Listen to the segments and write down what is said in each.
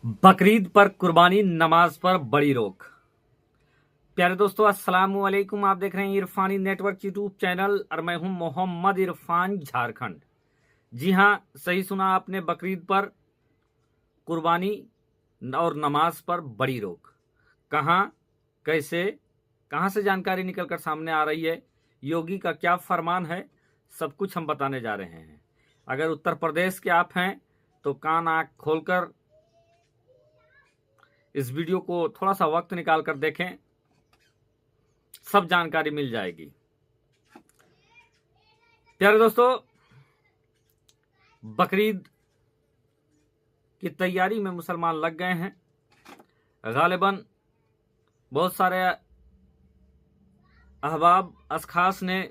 बकरीद पर कुर्बानी नमाज पर बड़ी रोक। प्यारे दोस्तों, अस्सलाम वालेकुम। आप देख रहे हैं इरफानी नेटवर्क यूट्यूब चैनल और मैं हूं मोहम्मद इरफान, झारखंड। जी हां, सही सुना आपने। बकरीद पर कुर्बानी और नमाज पर बड़ी रोक। कहां, कैसे, कहां से जानकारी निकलकर सामने आ रही है, योगी का क्या फरमान है, सब कुछ हम बताने जा रहे हैं। अगर उत्तर प्रदेश के आप हैं तो कान आंख खोलकर इस वीडियो को थोड़ा सा वक्त निकाल कर देखें, सब जानकारी मिल जाएगी। प्यारे दोस्तों, बकरीद की तैयारी में मुसलमान लग गए हैं। गालिबन बहुत सारे अहबाब अशखास ने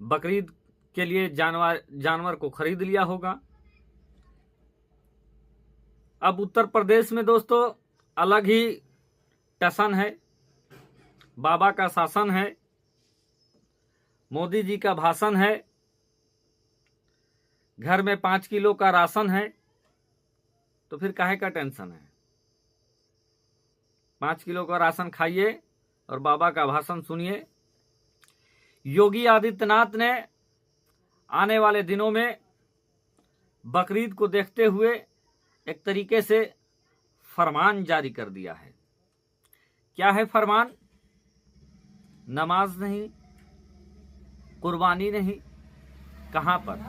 बकरीद के लिए जानवर को खरीद लिया होगा। अब उत्तर प्रदेश में दोस्तों अलग ही टसन है, बाबा का शासन है, मोदी जी का भाषण है, घर में 5 किलो का राशन है, तो फिर काहे का टेंशन है। 5 किलो का राशन खाइए और बाबा का भाषण सुनिए। योगी आदित्यनाथ ने आने वाले दिनों में बकरीद को देखते हुए एक तरीके से फरमान जारी कर दिया है। क्या है फरमान? नमाज नहीं, कुर्बानी नहीं, कहां पर,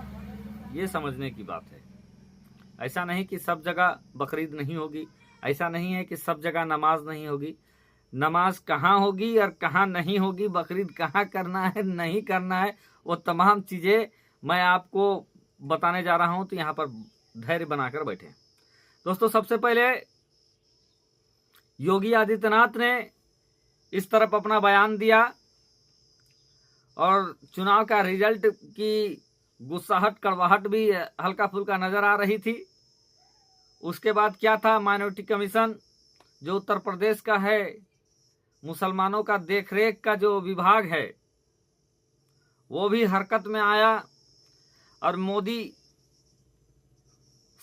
यह समझने की बात है। ऐसा नहीं कि सब जगह बकरीद नहीं होगी, ऐसा नहीं है कि सब जगह नमाज नहीं होगी। नमाज कहां होगी और कहां नहीं होगी, बकरीद कहां करना है, नहीं करना है, वो तमाम चीजें मैं आपको बताने जा रहा हूं। तो यहां पर धैर्य बनाकर बैठे दोस्तों। सबसे पहले योगी आदित्यनाथ ने इस तरफ अपना बयान दिया और चुनाव का रिजल्ट की गुस्साहट, कड़वाहट भी हल्का फुल्का नजर आ रही थी। उसके बाद क्या था, माइनॉरिटी कमीशन जो उत्तर प्रदेश का है, मुसलमानों का देखरेख का जो विभाग है, वो भी हरकत में आया और मोदी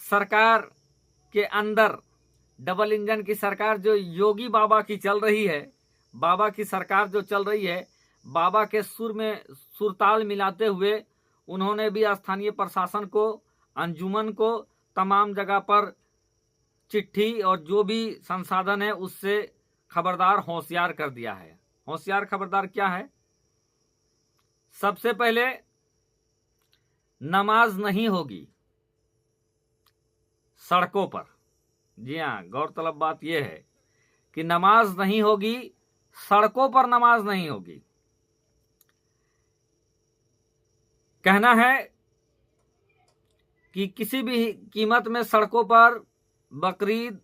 सरकार के अंदर डबल इंजन की सरकार जो योगी बाबा की चल रही है, बाबा की सरकार जो चल रही है, बाबा के सुर में सुरताल मिलाते हुए उन्होंने भी स्थानीय प्रशासन को, अंजुमन को तमाम जगह पर चिट्ठी और जो भी संसाधन है उससे खबरदार, होशियार कर दिया है। होशियार खबरदार क्या है? सबसे पहले नमाज नहीं होगी सड़कों पर। जी हां, गौरतलब बात यह है कि नमाज नहीं होगी सड़कों पर, नमाज नहीं होगी। कहना है कि किसी भी कीमत में सड़कों पर बकरीद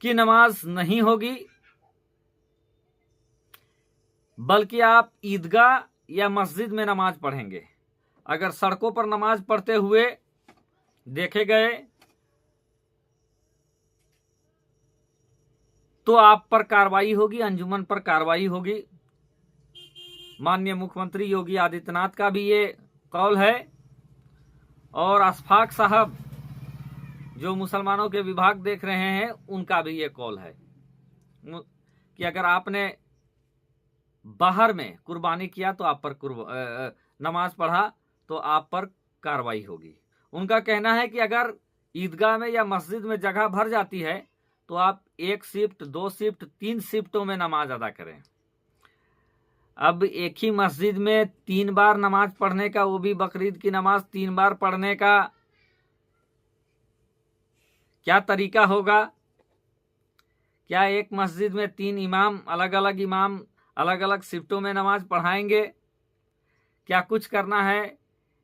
की नमाज नहीं होगी, बल्कि आप ईदगाह या मस्जिद में नमाज पढ़ेंगे। अगर सड़कों पर नमाज पढ़ते हुए देखे गए तो आप पर कार्रवाई होगी, अंजुमन पर कार्रवाई होगी। माननीय मुख्यमंत्री योगी आदित्यनाथ का भी ये कौल है और अशफाक साहब जो मुसलमानों के विभाग देख रहे हैं उनका भी ये कौल है कि अगर आपने बाहर में कुर्बानी किया तो आप पर नमाज पढ़ा तो आप पर कार्रवाई होगी। उनका कहना है कि अगर ईदगाह में या मस्जिद में जगह भर जाती है तो आप 1 शिफ्ट, 2 शिफ्ट, 3 शिफ्टों में नमाज अदा करें। अब एक ही मस्जिद में 3 बार नमाज पढ़ने का, वो भी बकरीद की नमाज 3 बार पढ़ने का क्या तरीका होगा? क्या एक मस्जिद में 3 इमाम, अलग अलग शिफ्टों में नमाज पढ़ाएंगे? क्या कुछ करना है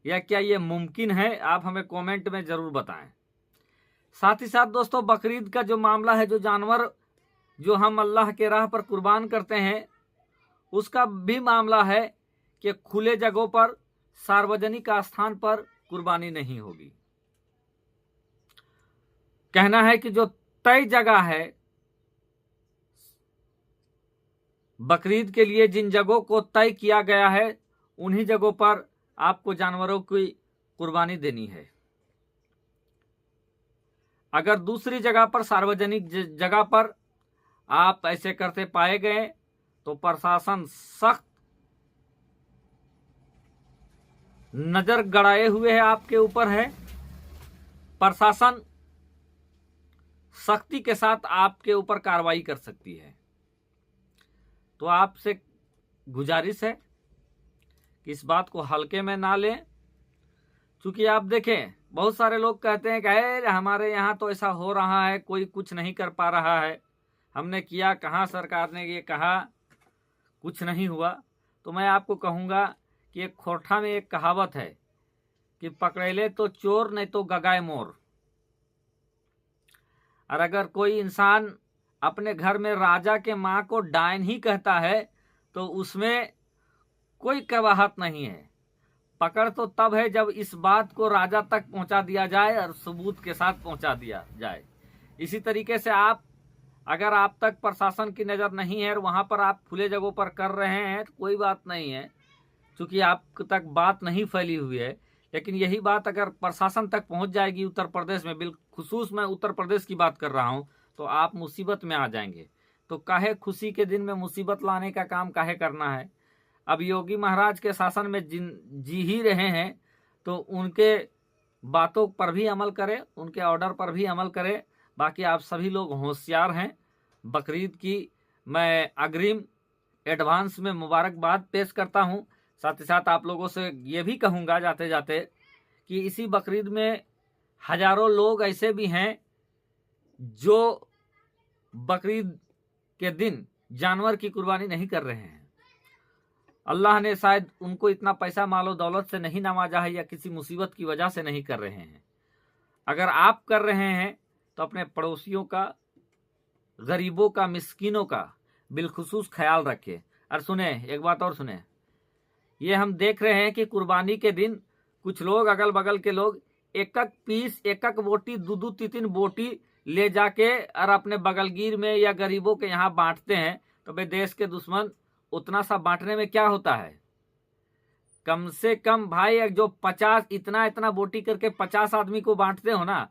या क्या ये मुमकिन है? आप हमें कमेंट में जरूर बताएं। साथ ही साथ दोस्तों, बकरीद का जो मामला है, जो जानवर जो हम अल्लाह के राह पर कुर्बान करते हैं, उसका भी मामला है कि खुले जगहों पर, सार्वजनिक स्थान पर कुर्बानी नहीं होगी। कहना है कि जो तय जगह है बकरीद के लिए, जिन जगहों को तय किया गया है, उन्हीं जगहों पर आपको जानवरों की कुर्बानी देनी है। अगर दूसरी जगह पर, सार्वजनिक जगह पर आप ऐसे करते पाए गए तो प्रशासन सख्त नजर गड़ाए हुए है, आपके ऊपर है। प्रशासन सख्ती के साथ आपके ऊपर कार्रवाई कर सकती है। तो आपसे गुजारिश है कि इस बात को हल्के में ना लें, क्योंकि आप देखें बहुत सारे लोग कहते हैं कि हमारे यहाँ तो ऐसा हो रहा है, कोई कुछ नहीं कर पा रहा है, हमने किया, कहाँ सरकार ने ये कहा, कुछ नहीं हुआ। तो मैं आपको कहूँगा कि एक खोरठा में एक कहावत है कि पकड़ेले तो चोर नहीं तो गगाए मोर। और अगर कोई इंसान अपने घर में राजा के माँ को डायन ही कहता है तो उसमें कोई कबाहत नहीं है। पकड़ तो तब है जब इस बात को राजा तक पहुंचा दिया जाए और सबूत के साथ पहुंचा दिया जाए। इसी तरीके से अगर आप तक प्रशासन की नज़र नहीं है और वहां पर आप खुले जगहों पर कर रहे हैं तो कोई बात नहीं है, क्योंकि आप तक बात नहीं फैली हुई है। लेकिन यही बात अगर प्रशासन तक पहुंच जाएगी उत्तर प्रदेश में, बिलखुसूस मैं उत्तर प्रदेश की बात कर रहा हूं, तो आप मुसीबत में आ जाएंगे। तो काहे खुशी के दिन में मुसीबत लाने का काम काहे करना है। अब योगी महाराज के शासन में जी ही रहे हैं तो उनके बातों पर भी अमल करें, उनके ऑर्डर पर भी अमल करें। बाकी आप सभी लोग होशियार हैं। बकरीद की मैं अग्रिम एडवांस में मुबारकबाद पेश करता हूं। साथ ही साथ आप लोगों से ये भी कहूँगा जाते जाते कि इसी बकरीद में हजारों लोग ऐसे भी हैं जो बकरीद के दिन जानवर की कुर्बानी नहीं कर रहे हैं। अल्लाह ने शायद उनको इतना पैसा मालो दौलत से नहीं नवाजा है या किसी मुसीबत की वजह से नहीं कर रहे हैं। अगर आप कर रहे हैं तो अपने पड़ोसियों का, गरीबों का, मिस्कीनों का बिलखुसूस ख्याल रखें। और सुने, एक बात और सुने, ये हम देख रहे हैं कि कुर्बानी के दिन कुछ लोग, अगल बगल के लोग, एक एक पीस, एक एक बोटी, दो तीन बोटी ले जाके और अपने बगलगीर में या गरीबों के यहाँ बांटते हैं। तो भाई देश के दुश्मन, उतना सा बांटने में क्या होता है। कम से कम भाई जो 50 इतना बोटी करके 50 आदमी को बांटते हो ना,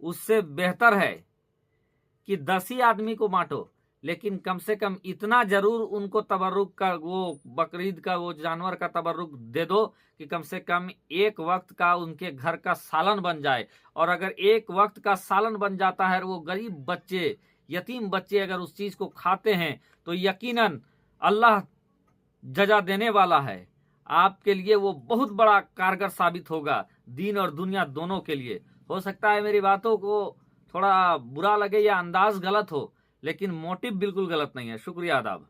उससे बेहतर है कि 10 ही आदमी को बांटो, लेकिन कम से कम इतना जरूर उनको तबर्रुक का, वो बकरीद का वो जानवर का तबर्रुक दे दो कि कम से कम एक वक्त का उनके घर का सालन बन जाए। और अगर एक वक्त का सालन बन जाता है और वो गरीब बच्चे, यतीम बच्चे अगर उस चीज को खाते हैं तो यकीनन अल्लाह जजा देने वाला है। आपके लिए वो बहुत बड़ा कारगर साबित होगा, दीन और दुनिया दोनों के लिए। हो सकता है मेरी बातों को थोड़ा बुरा लगे या अंदाज गलत हो, लेकिन मोटिव बिल्कुल गलत नहीं है। शुक्रिया, आदाब।